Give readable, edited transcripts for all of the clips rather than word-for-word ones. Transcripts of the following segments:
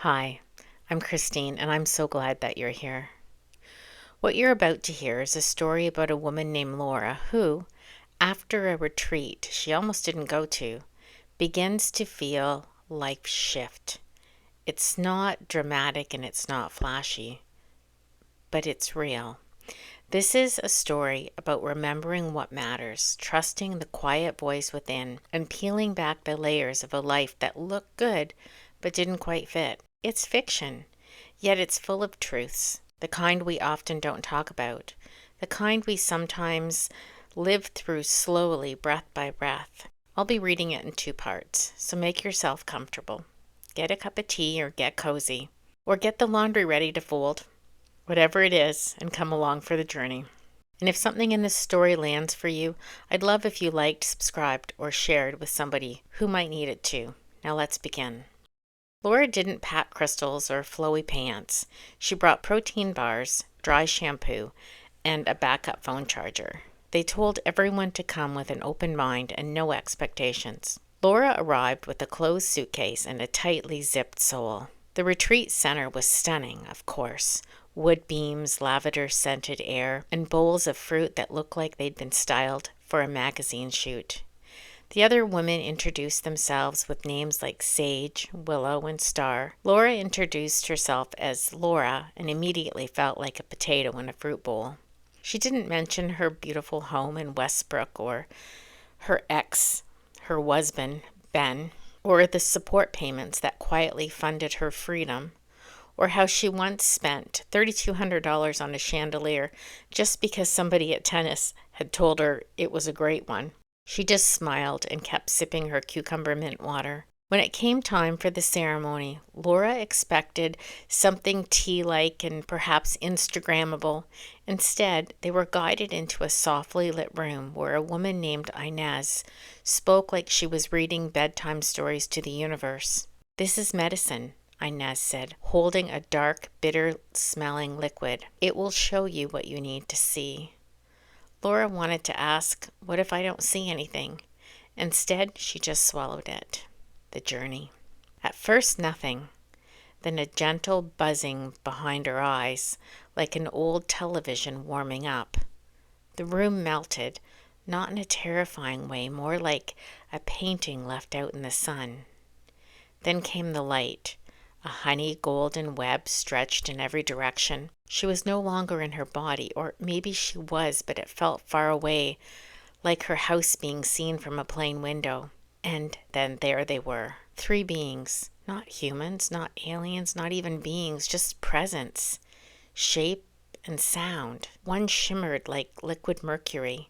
Hi, I'm Christine, and I'm so glad that you're here. What you're about to hear is a story about a woman named Laura who, after a retreat she almost didn't go to, begins to feel life shift. It's not dramatic and it's not flashy, but it's real. This is a story about remembering what matters, trusting the quiet voice within, and peeling back the layers of a life that looked good but didn't quite fit. It's fiction, yet it's full of truths, the kind we often don't talk about, the kind we sometimes live through slowly, breath by breath. I'll be reading it in two parts, so make yourself comfortable. Get a cup of tea or get cozy, or get the laundry ready to fold. Whatever it is, and come along for the journey. And if something in this story lands for you, I'd love if you liked, subscribed, or shared with somebody who might need it too. Now let's begin. Laura didn't pack crystals or flowy pants. She brought protein bars, dry shampoo, and a backup phone charger. They told everyone to come with an open mind and no expectations. Laura arrived with a closed suitcase and a tightly zipped sole. The retreat center was stunning, of course. Wood beams, lavender-scented air, and bowls of fruit that looked like they'd been styled for a magazine shoot. The other women introduced themselves with names like Sage, Willow, and Star. Laura introduced herself as Laura and immediately felt like a potato in a fruit bowl. She didn't mention her beautiful home in Westbrook or her ex, her husband, Ben, or the support payments that quietly funded her freedom, or how she once spent $3,200 on a chandelier just because somebody at tennis had told her it was a great one. She just smiled and kept sipping her cucumber mint water. When it came time for the ceremony, Laura expected something tea-like and perhaps Instagrammable. Instead, they were guided into a softly lit room where a woman named Inez spoke like she was reading bedtime stories to the universe. "This is medicine," Inez said, holding a dark, bitter-smelling liquid. "It will show you what you need to see." Laura wanted to ask, "What if I don't see anything?" Instead, she just swallowed it. The journey. At first, nothing. Then a gentle buzzing behind her eyes, like an old television warming up. The room melted, not in a terrifying way, more like a painting left out in the sun. Then came the light. A honey golden web stretched in every direction. She was no longer in her body, or maybe she was, but it felt far away, like her house being seen from a plane window. And then there they were, three beings, not humans, not aliens, not even beings, just presence, shape and sound. One shimmered like liquid mercury.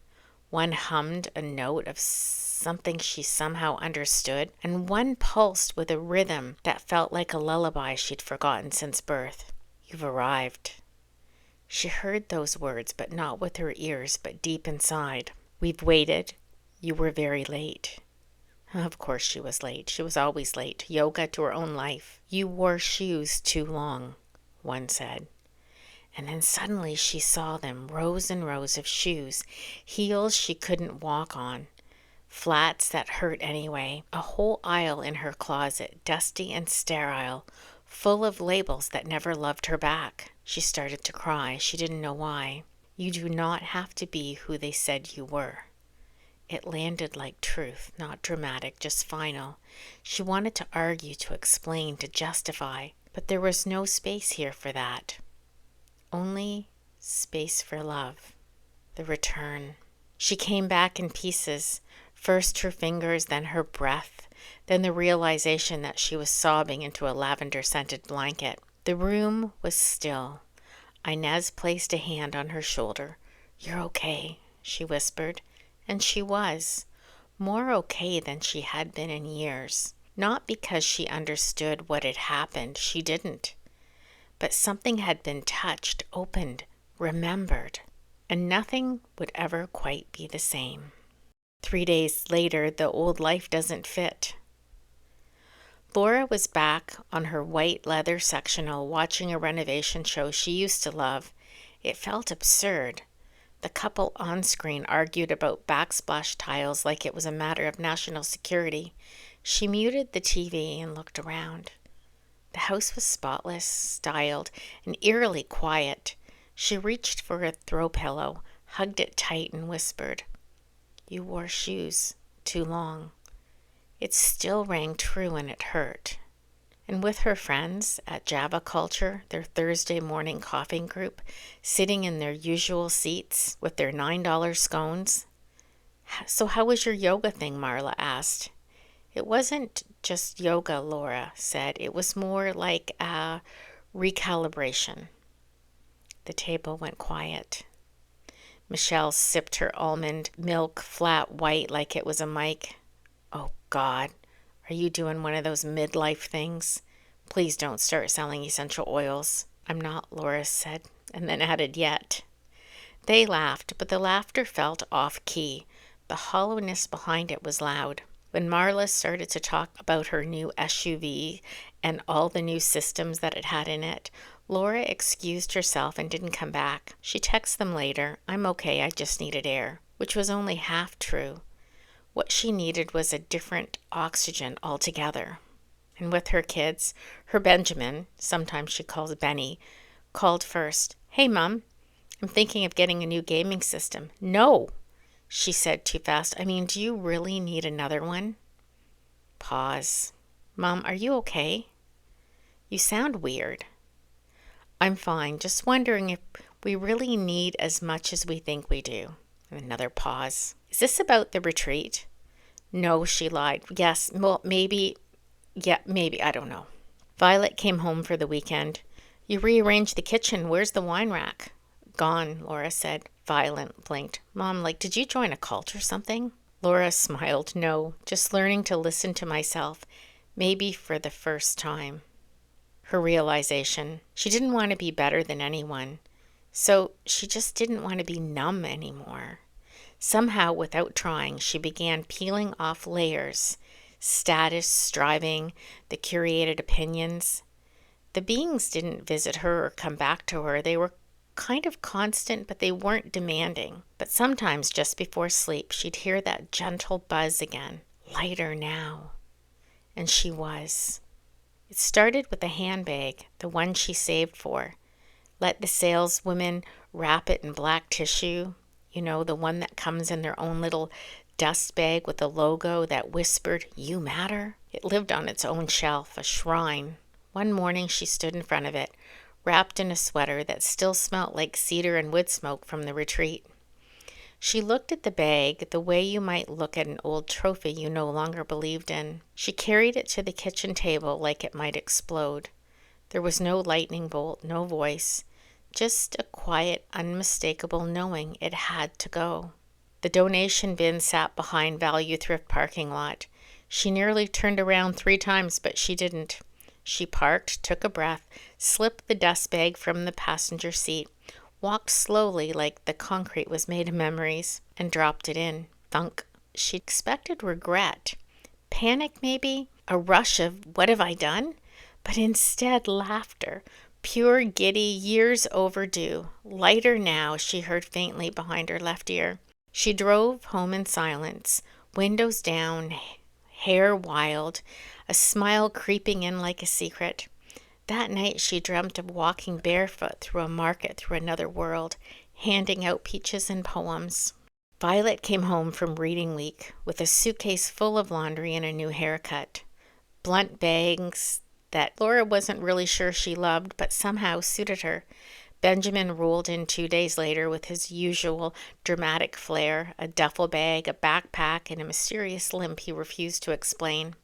One hummed a note of something she somehow understood, and one pulsed with a rhythm that felt like a lullaby she'd forgotten since birth. "You've arrived." She heard those words, but not with her ears, but deep inside. "We've waited. You were very late." Of course she was late. She was always late. Yoga to her own life. "You wore shoes too long," one said. And then suddenly she saw them, rows and rows of shoes, heels she couldn't walk on, flats that hurt anyway, a whole aisle in her closet, dusty and sterile, full of labels that never loved her back. She started to cry. She didn't know why. "You do not have to be who they said you were." It landed like truth, not dramatic, just final. She wanted to argue, to explain, to justify, but there was no space here for that. Only space for love. The return. She came back in pieces. First her fingers, then her breath, then the realization that she was sobbing into a lavender-scented blanket. The room was still. Inez placed a hand on her shoulder. "You're okay," she whispered. And she was. More okay than she had been in years. Not because she understood what had happened. She didn't. But something had been touched, opened, remembered, and nothing would ever quite be the same. 3 days later, the old life doesn't fit. Laura was back on her white leather sectional watching a renovation show she used to love. It felt absurd. The couple on screen argued about backsplash tiles like it was a matter of national security. She muted the TV and looked around. The house was spotless, styled, and eerily quiet. She reached for a throw pillow, hugged it tight, and whispered, "You wore shoes too long." It still rang true and it hurt. And with her friends at Java Culture, their Thursday morning coffee group, sitting in their usual seats with their $9 scones. "So how was your yoga thing?" Marla asked. "It wasn't just yoga," Laura said. "It was more like a recalibration." The table went quiet. Michelle sipped her almond milk flat white like it was a mic. "Oh, God, are you doing one of those midlife things? Please don't start selling essential oils." "I'm not," Laura said, and then added, "yet." They laughed, but the laughter felt off-key. The hollowness behind it was loud. When Marla started to talk about her new SUV and all the new systems that it had in it, Laura excused herself and didn't come back. She texted them later, "I'm okay, I just needed air," which was only half true. What she needed was a different oxygen altogether. And with her kids, her Benjamin, sometimes she calls Benny, called first. "Hey, Mum, I'm thinking of getting a new gaming system." "No," she said too fast. "I mean, do you really need another one?" Pause. "Mom, are you okay? You sound weird." "I'm fine, just wondering if we really need as much as we think we do." Another pause. "Is this about the retreat?" "No," she lied. "Yes, well, maybe. Yeah, maybe, I don't know." Violet came home for the weekend. "You rearranged the kitchen. Where's the wine rack?" "Gone," Laura said. Violet blinked. "Mom, did you join a cult or something?" Laura smiled. "No, just learning to listen to myself, maybe for the first time." Her realization. She didn't want to be better than anyone. So she just didn't want to be numb anymore. Somehow, without trying, she began peeling off layers. Status, striving, the curated opinions. The beings didn't visit her or come back to her. They were kind of constant, but they weren't demanding. But sometimes, just before sleep, she'd hear that gentle buzz again. Lighter now. And she was. It started with a handbag, the one she saved for. Let the saleswomen wrap it in black tissue. You know, the one that comes in their own little dust bag with a logo that whispered, "You matter." It lived on its own shelf, a shrine. One morning she stood in front of it, wrapped in a sweater that still smelt like cedar and wood smoke from the retreat. She looked at the bag the way you might look at an old trophy you no longer believed in. She carried it to the kitchen table like it might explode. There was no lightning bolt, no voice, just a quiet, unmistakable knowing it had to go. The donation bin sat behind Value Thrift parking lot. She nearly turned around 3 times, but she didn't. She parked, took a breath, slipped the dust bag from the passenger seat, walked slowly like the concrete was made of memories, and dropped it in. Thunk. She expected regret. Panic, maybe? A rush of, "What have I done?" But instead, laughter. Pure, giddy, years overdue. "Lighter now," she heard faintly behind her left ear. She drove home in silence, windows down, hair wild, a smile creeping in like a secret. That night she dreamt of walking barefoot through a market through another world, handing out peaches and poems. Violet came home from reading week with a suitcase full of laundry and a new haircut. Blunt bangs that Laura wasn't really sure she loved, but somehow suited her. Benjamin rolled in 2 days later with his usual dramatic flair, a duffel bag, a backpack, and a mysterious limp he refused to explain.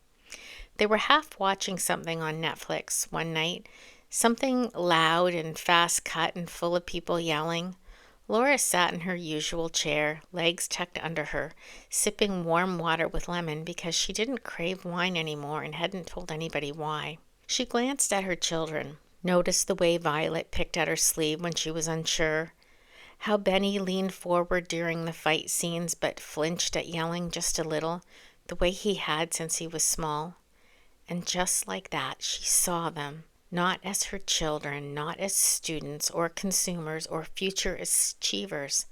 They were half watching something on Netflix one night, something loud and fast cut and full of people yelling. Laura sat in her usual chair, legs tucked under her, sipping warm water with lemon because she didn't crave wine anymore and hadn't told anybody why. She glanced at her children, noticed the way Violet picked at her sleeve when she was unsure, how Benny leaned forward during the fight scenes but flinched at yelling just a little, the way he had since he was small. And just like that, she saw them, not as her children, not as students or consumers or future achievers,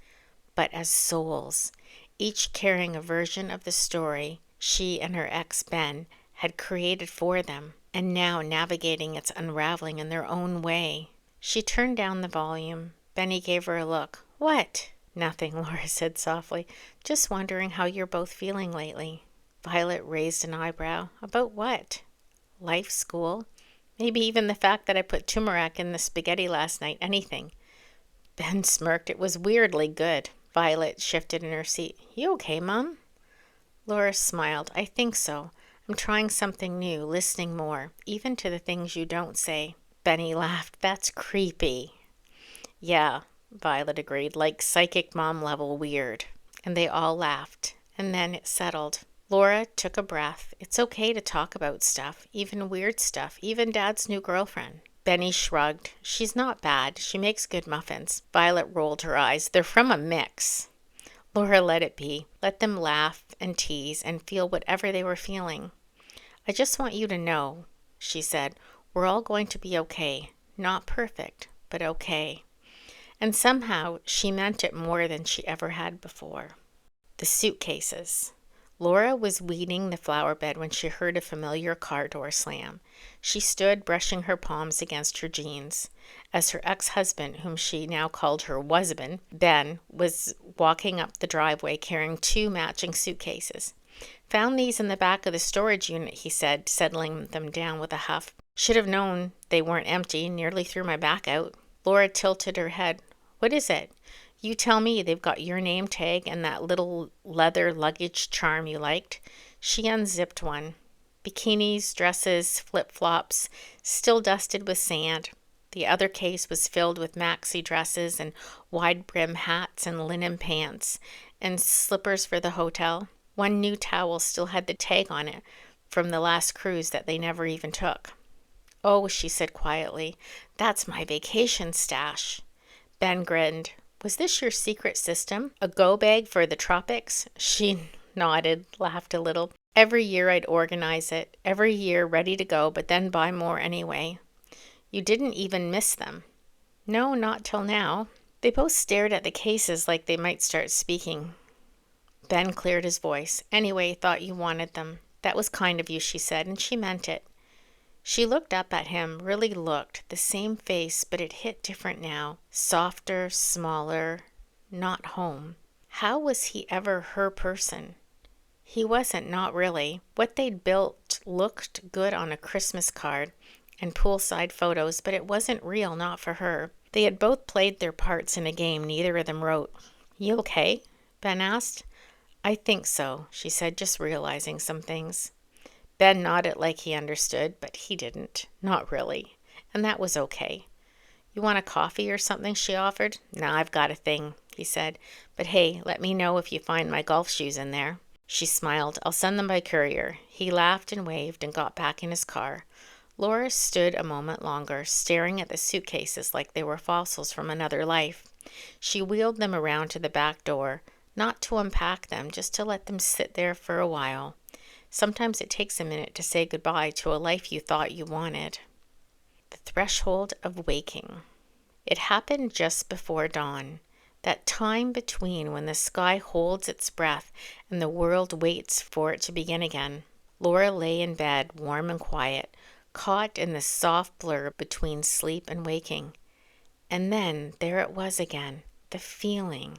but as souls, each carrying a version of the story she and her ex Ben had created for them, and now navigating its unraveling in their own way. She turned down the volume. Benny gave her a look. "What?" "Nothing," Laura said softly. "Just wondering how you're both feeling lately." Violet raised an eyebrow. "About what?" "Life, school. Maybe even the fact that I put turmeric in the spaghetti last night. Anything." Ben smirked. It was weirdly good. Violet shifted in her seat. "You okay, Mum?" Laura smiled. "I think so. I'm trying something new, listening more, even to the things you don't say." Benny laughed. "That's creepy." "Yeah," Violet agreed, "like psychic mom level weird." And they all laughed. And then it settled. Laura took a breath. It's okay to talk about stuff, even weird stuff, even Dad's new girlfriend. Benny shrugged. "She's not bad. She makes good muffins." Violet rolled her eyes. "They're from a mix." Laura let it be. Let them laugh and tease and feel whatever they were feeling. "I just want you to know," she said, "we're all going to be okay. Not perfect, but okay." And somehow she meant it more than she ever had before. The suitcases. Laura was weeding the flower bed when she heard a familiar car door slam. She stood brushing her palms against her jeans as her ex-husband, whom she now called her husband, Ben, was walking up the driveway carrying 2 matching suitcases. "Found these in the back of the storage unit," he said, settling them down with a huff. "Should have known they weren't empty. Nearly threw my back out." Laura tilted her head. "What is it?" "You tell me. They've got your name tag and that little leather luggage charm you liked." She unzipped one. Bikinis, dresses, flip-flops, still dusted with sand. The other case was filled with maxi dresses and wide-brim hats and linen pants and slippers for the hotel. One new towel still had the tag on it from the last cruise that they never even took. "Oh," she said quietly, "that's my vacation stash." Ben grinned. "Was this your secret system? A go bag for the tropics?" She nodded, laughed a little. "Every year I'd organize it. Every year ready to go, but then buy more anyway." "You didn't even miss them." "No, not till now." They both stared at the cases like they might start speaking. Ben cleared his voice. "Anyway, thought you wanted them." "That was kind of you," she said, and she meant it. She looked up at him, really looked, the same face, but it hit different now. Softer, smaller, not home. How was he ever her person? He wasn't, not really. What they'd built looked good on a Christmas card and poolside photos, but it wasn't real, not for her. They had both played their parts in a game neither of them wrote. "You okay?" Ben asked. "I think so," she said, just realizing some things. Ben nodded like he understood, but he didn't. Not really. And that was okay. "You want a coffee or something?" she offered. "Nah, I've got a thing," he said. "But hey, let me know if you find my golf shoes in there." She smiled. "I'll send them by courier." He laughed and waved and got back in his car. Laura stood a moment longer, staring at the suitcases like they were fossils from another life. She wheeled them around to the back door, not to unpack them, just to let them sit there for a while. Sometimes it takes a minute to say goodbye to a life you thought you wanted. The threshold of waking. It happened just before dawn, that time between when the sky holds its breath and the world waits for it to begin again. Laura lay in bed, warm and quiet, caught in the soft blur between sleep and waking. And then there it was again, the feeling.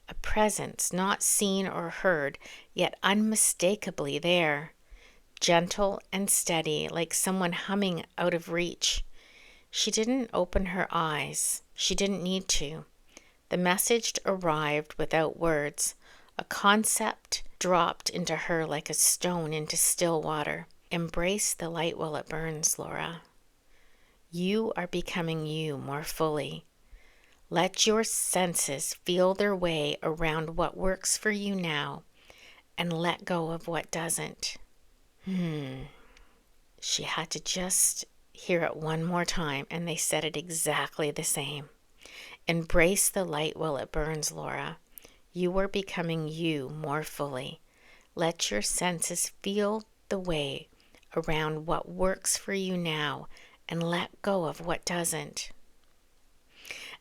A presence not seen or heard, yet unmistakably there. Gentle and steady, like someone humming out of reach. She didn't open her eyes. She didn't need to. The message arrived without words. A concept dropped into her like a stone into still water. Embrace the light while it burns, Laura. You are becoming you more fully. Let your senses feel their way around what works for you now and let go of what doesn't. She had to just hear it one more time, and they said it exactly the same. Embrace the light while it burns, Laura. You are becoming you more fully. Let your senses feel the way around what works for you now and let go of what doesn't.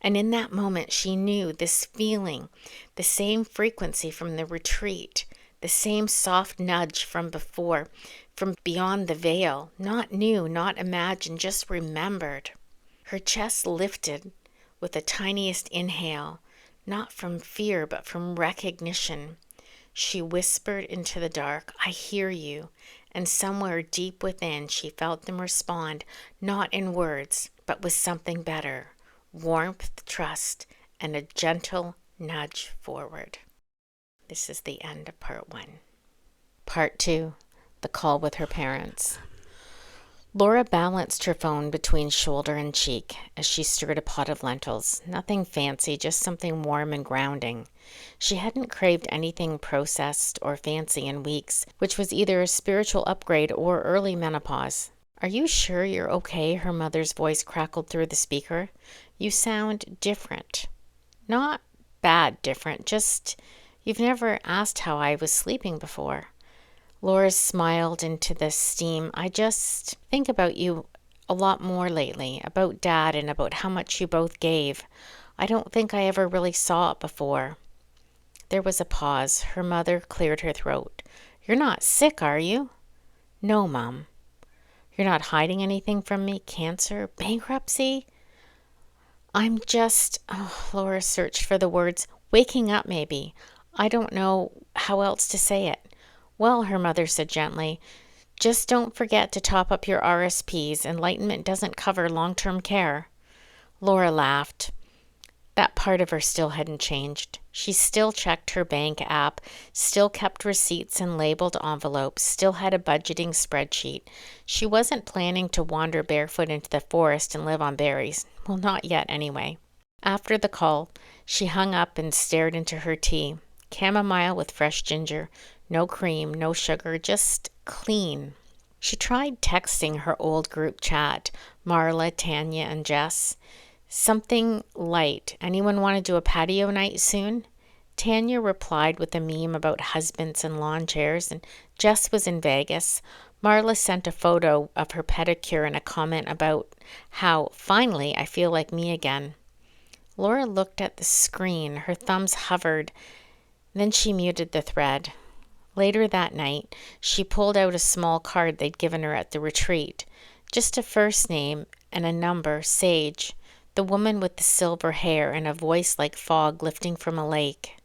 And in that moment, she knew this feeling, the same frequency from the retreat, the same soft nudge from before, from beyond the veil, not new, not imagined, just remembered. Her chest lifted with the tiniest inhale, not from fear, but from recognition. She whispered into the dark, "I hear you." And somewhere deep within, she felt them respond, not in words, but with something better: warmth, trust, and a gentle nudge forward. This is the end of part 1. Part 2, the call with her parents. Laura balanced her phone between shoulder and cheek as she stirred a pot of lentils. Nothing fancy, just something warm and grounding. She hadn't craved anything processed or fancy in weeks, which was either a spiritual upgrade or early menopause. "Are you sure you're okay?" her mother's voice crackled through the speaker. "You sound different." "Not bad different, just you've never asked how I was sleeping before." Laura smiled into the steam. "I just think about you a lot more lately, about Dad and about how much you both gave. I don't think I ever really saw it before." There was a pause. Her mother cleared her throat. "You're not sick, are you?" "No, Mom." "You're not hiding anything from me? Cancer? Bankruptcy?" "I'm just," Laura searched for the words, "waking up maybe. I don't know how else to say it." "Well," her mother said gently, "just don't forget to top up your RSPs. Enlightenment doesn't cover long-term care." Laura laughed. That part of her still hadn't changed. She still checked her bank app, still kept receipts in labeled envelopes, still had a budgeting spreadsheet. She wasn't planning to wander barefoot into the forest and live on berries. Well, not yet anyway. After the call, she hung up and stared into her tea. Chamomile with fresh ginger. No cream, no sugar, just clean. She tried texting her old group chat, Marla, Tanya, and Jess. Something light. "Anyone want to do a patio night soon?" Tanya replied with a meme about husbands and lawn chairs, and Jess was in Vegas. Marla sent a photo of her pedicure and a comment about how, "Finally, I feel like me again." Laura looked at the screen. Her thumbs hovered. Then she muted the thread. Later that night, she pulled out a small card they'd given her at the retreat. Just a first name and a number, Sage, the woman with the silver hair and a voice like fog lifting from a lake.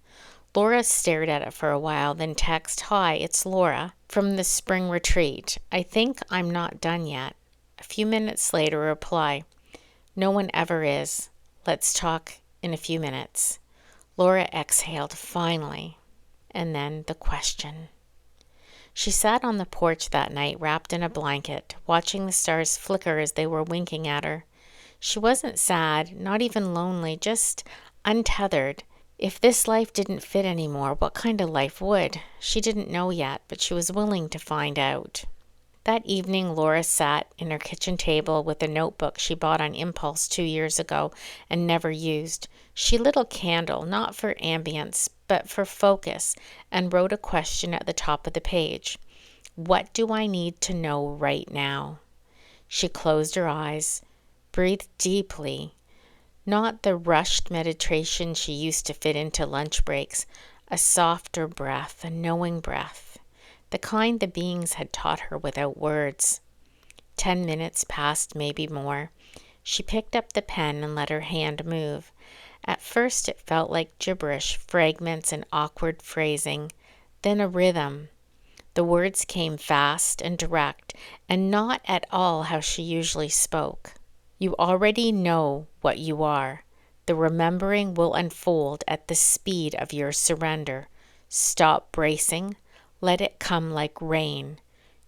Laura stared at it for a while, then texted, "Hi, it's Laura from the spring retreat. I think I'm not done yet." A few minutes later, a reply, "No one ever is. Let's talk in a few minutes." Laura exhaled, finally. And then the question. She sat on the porch that night, wrapped in a blanket, watching the stars flicker as they were winking at her. She wasn't sad, not even lonely, just untethered. If this life didn't fit anymore, what kind of life would? She didn't know yet, but she was willing to find out. That evening, Laura sat in her kitchen table with a notebook she bought on impulse 2 years ago and never used. She lit a candle, not for ambience, but for focus, and wrote a question at the top of the page. "What do I need to know right now?" She closed her eyes, breathed deeply, not the rushed meditation she used to fit into lunch breaks, a softer breath, a knowing breath. The kind the beings had taught her without words. 10 minutes passed, maybe more. She picked up the pen and let her hand move. At first it felt like gibberish, fragments and awkward phrasing, then a rhythm. The words came fast and direct, and not at all how she usually spoke. "You already know what you are. The remembering will unfold at the speed of your surrender. Stop bracing. Let it come like rain.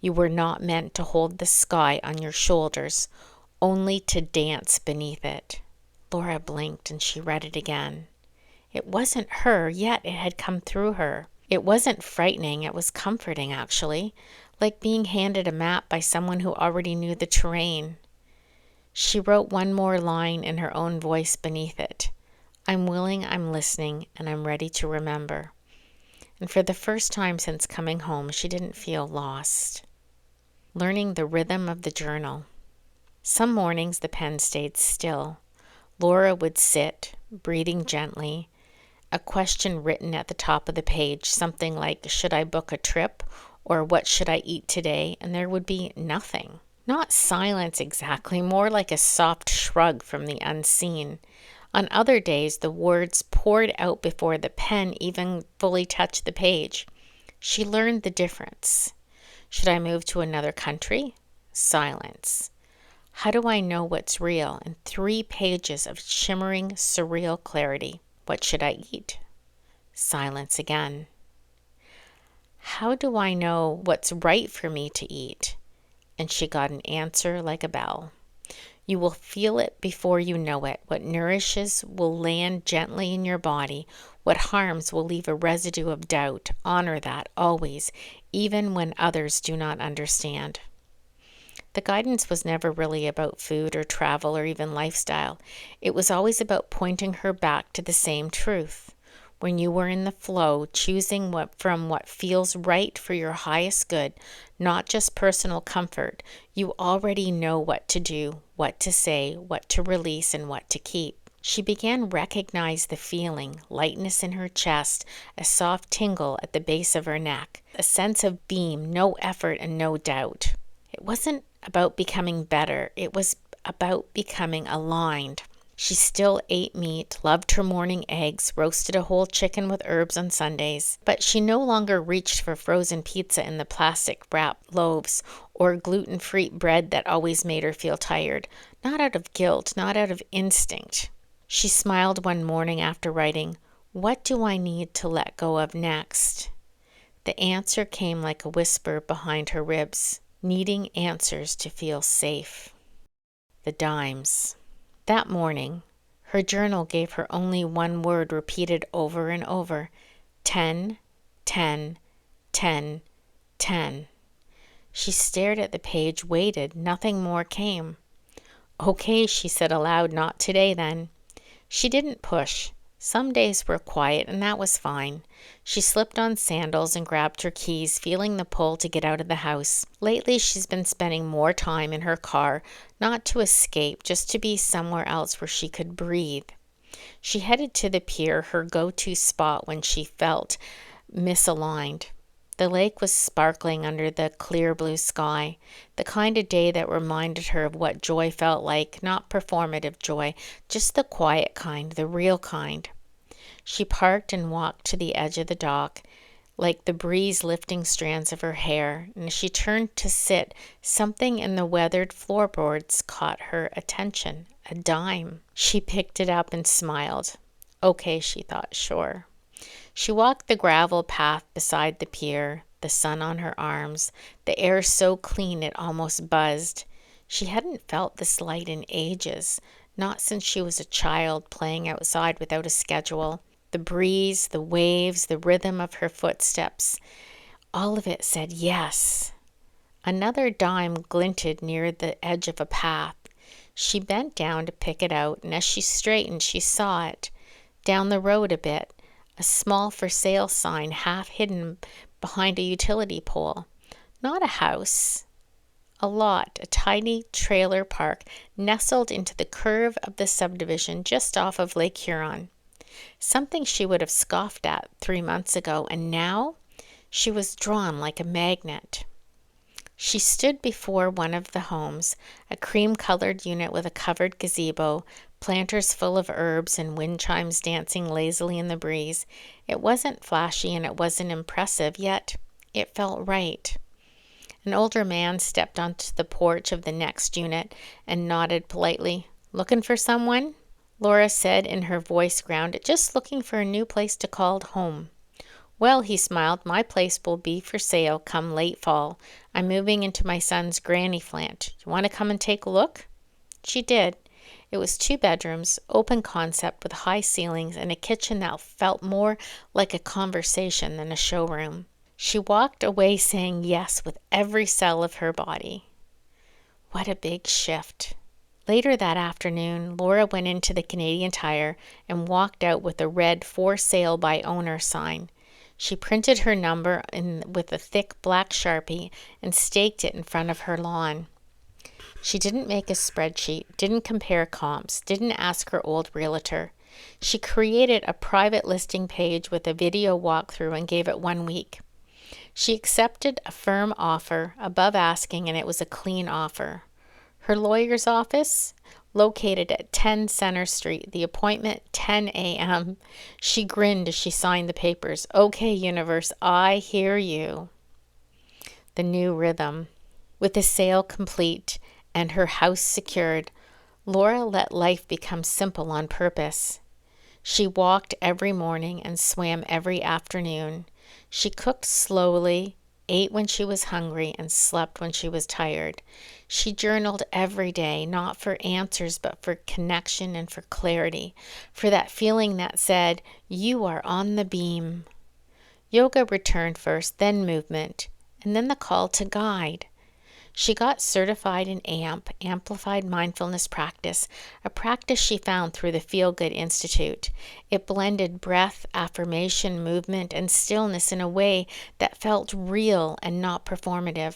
You were not meant to hold the sky on your shoulders, only to dance beneath it." Laura blinked and she read it again. It wasn't her, yet it had come through her. It wasn't frightening, it was comforting, actually, like being handed a map by someone who already knew the terrain. She wrote one more line in her own voice beneath it. "I'm willing, I'm listening, and I'm ready to remember." And for the first time since coming home, she didn't feel lost. Learning the rhythm of the journal. Some mornings the pen stayed still. Laura would sit, breathing gently, a question written at the top of the page, something like, "Should I book a trip?" or what should I eat today, and there would be nothing. Not silence exactly, more like a soft shrug from the unseen. On other days, the words poured out before the pen even fully touched the page. She learned the difference. Should I move to another country? Silence. How do I know what's real? In 3 pages of shimmering, surreal clarity. What should I eat? Silence again. How do I know what's right for me to eat? And she got an answer like a bell. You will feel it before you know it. What nourishes will land gently in your body. What harms will leave a residue of doubt. Honor that always, even when others do not understand. The guidance was never really about food or travel or even lifestyle. It was always about pointing her back to the same truth. When you were in the flow, choosing from what feels right for your highest good, not just personal comfort, you already know what to do, what to say, what to release, and what to keep. She began to recognize the feeling, lightness in her chest, a soft tingle at the base of her neck, a sense of beam, no effort and no doubt. It wasn't about becoming better. It was about becoming aligned. She still ate meat, loved her morning eggs, roasted a whole chicken with herbs on Sundays, but she no longer reached for frozen pizza in the plastic wrapped loaves or gluten-free bread that always made her feel tired. Not out of guilt, not out of instinct. She smiled one morning after writing, "What do I need to let go of next?" The answer came like a whisper behind her ribs. Needing answers to feel safe. The dimes. That morning, her journal gave her only one word repeated over and over. 10, 10, 10, 10. She stared at the page, waited. Nothing more came. Okay, she said aloud, not today then. She didn't push. Some days were quiet, and that was fine. She slipped on sandals and grabbed her keys, feeling the pull to get out of the house. Lately, she's been spending more time in her car, not to escape, just to be somewhere else where she could breathe. She headed to the pier, her go-to spot when she felt misaligned. The lake was sparkling under the clear blue sky, the kind of day that reminded her of what joy felt like, not performative joy, just the quiet kind, the real kind. She parked and walked to the edge of the dock, like the breeze lifting strands of her hair, and as she turned to sit, something in the weathered floorboards caught her attention. A dime. She picked it up and smiled. Okay, she thought, sure. She walked the gravel path beside the pier, the sun on her arms, the air so clean it almost buzzed. She hadn't felt this light in ages, not since she was a child playing outside without a schedule. The breeze, the waves, the rhythm of her footsteps, all of it said yes. Another dime glinted near the edge of a path. She bent down to pick it out, and as she straightened, she saw it. Down the road a bit, a small for sale sign half hidden behind a utility pole. Not a house, a lot, a tiny trailer park nestled into the curve of the subdivision just off of Lake Huron. Something she would have scoffed at 3 months ago, and now she was drawn like a magnet. She stood before one of the homes, a cream-colored unit with a covered gazebo, planters full of herbs and wind chimes dancing lazily in the breeze. It wasn't flashy and it wasn't impressive, yet it felt right. An older man stepped onto the porch of the next unit and nodded politely. "Looking for someone?" Laura said in her voice grounded. "Just looking for a new place to call home." "Well," he smiled, "my place will be for sale come late fall. I'm moving into my son's granny flat. You want to come and take a look?" She did. It was 2 bedrooms, open concept with high ceilings and a kitchen that felt more like a conversation than a showroom. She walked away saying yes with every cell of her body. What a big shift. Later that afternoon, Laura went into the Canadian Tire and walked out with a red "For Sale by Owner" sign. She printed her number with a thick black Sharpie and staked it in front of her lawn. She didn't make a spreadsheet, didn't compare comps, didn't ask her old realtor. She created a private listing page with a video walkthrough and gave it 1 week. She accepted a firm offer above asking, and it was a clean offer. Her lawyer's office, located at 10 Center Street, the appointment 10 a.m. She grinned as she signed the papers. Okay, universe, I hear you. The new rhythm. With the sale complete and her house secured, Laura let life become simple on purpose. She walked every morning and swam every afternoon. She cooked slowly, ate when she was hungry, and slept when she was tired. She journaled every day, not for answers, but for connection and for clarity, for that feeling that said, "You are on the beam." Yoga returned first, then movement, and then the call to guide. She got certified in AMP, Amplified Mindfulness Practice, a practice she found through the Feel Good Institute. It blended breath, affirmation, movement, and stillness in a way that felt real and not performative.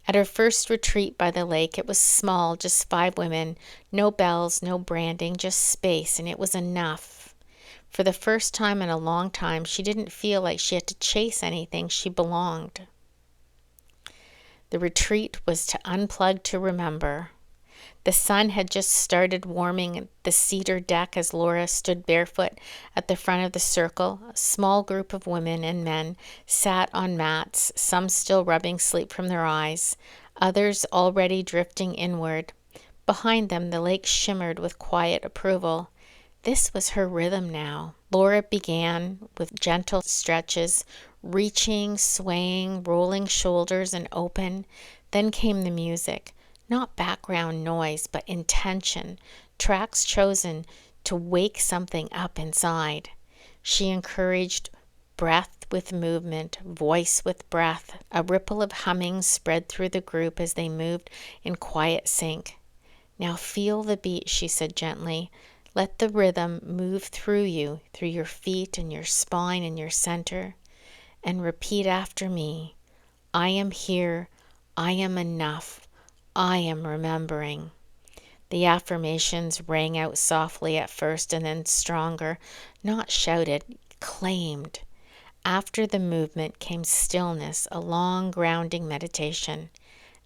At her first retreat by the lake, it was small, just 5 women, no bells, no branding, just space, and it was enough. For the first time in a long time, she didn't feel like she had to chase anything. She belonged. The retreat was to unplug to remember. The sun had just started warming the cedar deck as Laura stood barefoot at the front of the circle. A small group of women and men sat on mats, some still rubbing sleep from their eyes, others already drifting inward. Behind them, the lake shimmered with quiet approval. This was her rhythm now. Laura began with gentle stretches, reaching, swaying, rolling shoulders and open. Then came the music, not background noise, but intention, tracks chosen to wake something up inside. She encouraged breath with movement, voice with breath. A ripple of humming spread through the group as they moved in quiet sync. Now feel the beat, she said gently. Let the rhythm move through you, through your feet and your spine and your center. And repeat after me. I am here. I am enough. I am remembering. The affirmations rang out softly at first and then stronger, not shouted, claimed. After the movement came stillness, a long grounding meditation,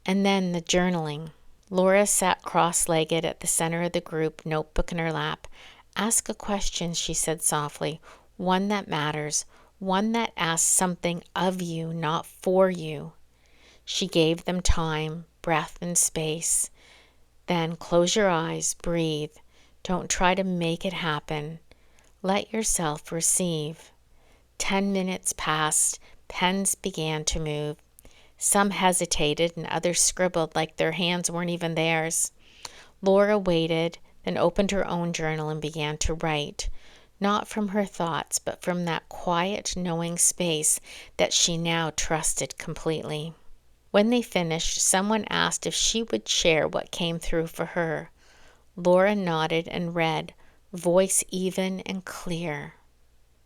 and then the journaling. Laura sat cross-legged at the center of the group, notebook in her lap. Ask a question, she said softly, one that matters, one that asks something of you, not for you. She gave them time, breath, and space. Then close your eyes, breathe. Don't try to make it happen. Let yourself receive. 10 minutes passed. Pens began to move. Some hesitated and others scribbled like their hands weren't even theirs. Laura waited, then opened her own journal and began to write, not from her thoughts, but from that quiet, knowing space that she now trusted completely. When they finished, someone asked if she would share what came through for her. Laura nodded and read, voice even and clear.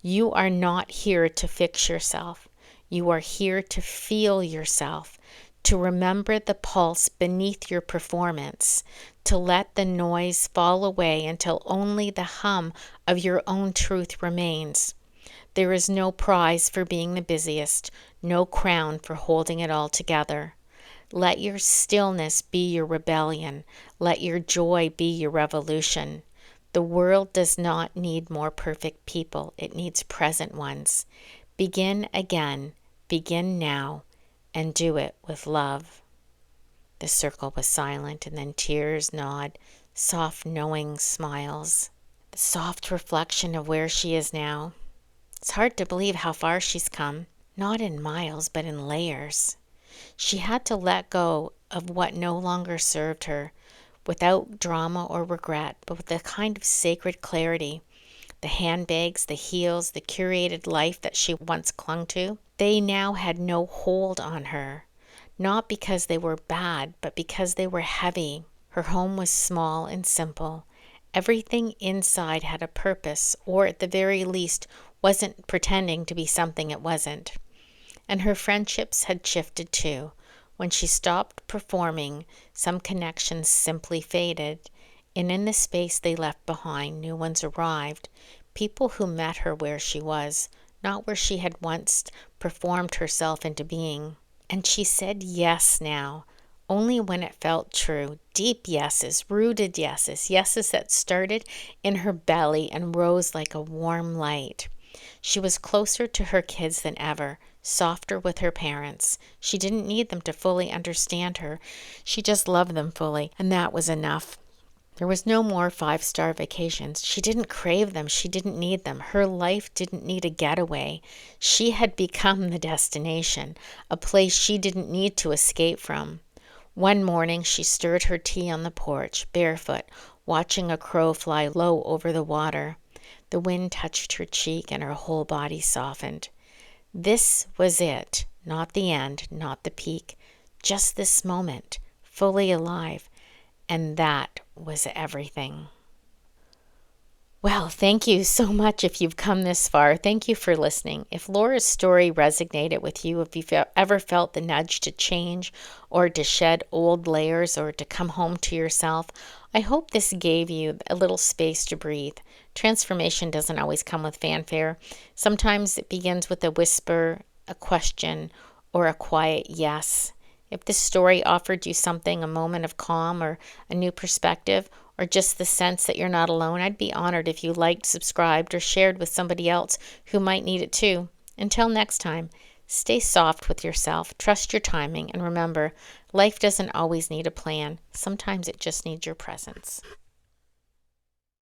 You are not here to fix yourself. You are here to feel yourself, to remember the pulse beneath your performance, to let the noise fall away until only the hum of your own truth remains. There is no prize for being the busiest, no crown for holding it all together. Let your stillness be your rebellion. Let your joy be your revolution. The world does not need more perfect people. It needs present ones. Begin again. Begin now. And do it with love. The circle was silent, and then tears nod, soft knowing smiles. The soft reflection of where she is now. It's hard to believe how far she's come. Not in miles, but in layers. She had to let go of what no longer served her, without drama or regret, but with a kind of sacred clarity. The handbags, the heels, the curated life that she once clung to, they now had no hold on her. Not because they were bad, but because they were heavy. Her home was small and simple. Everything inside had a purpose, or at the very least, wasn't pretending to be something it wasn't. And her friendships had shifted too. When she stopped performing, some connections simply faded, and in the space they left behind, new ones arrived, people who met her where she was, not where she had once performed herself into being. And she said yes now, only when it felt true. Deep yeses, rooted yeses, yeses that started in her belly and rose like a warm light. She was closer to her kids than ever, softer with her parents. She didn't need them to fully understand her. She just loved them fully, and that was enough. There was no more five-star vacations. She didn't crave them. She didn't need them. Her life didn't need a getaway. She had become the destination, a place she didn't need to escape from. One morning she stirred her tea on the porch, barefoot, watching a crow fly low over the water. The wind touched her cheek and her whole body softened. This was it, not the end, not the peak, just this moment, fully alive. And that was everything. Well, thank you so much if you've come this far. Thank you for listening. If Laura's story resonated with you, if you've ever felt the nudge to change or to shed old layers or to come home to yourself, I hope this gave you a little space to breathe. Transformation doesn't always come with fanfare. Sometimes it begins with a whisper, a question, or a quiet yes. If this story offered you something, a moment of calm or a new perspective, or just the sense that you're not alone, I'd be honored if you liked, subscribed, or shared with somebody else who might need it too. Until next time, stay soft with yourself, trust your timing, and remember, life doesn't always need a plan. Sometimes it just needs your presence.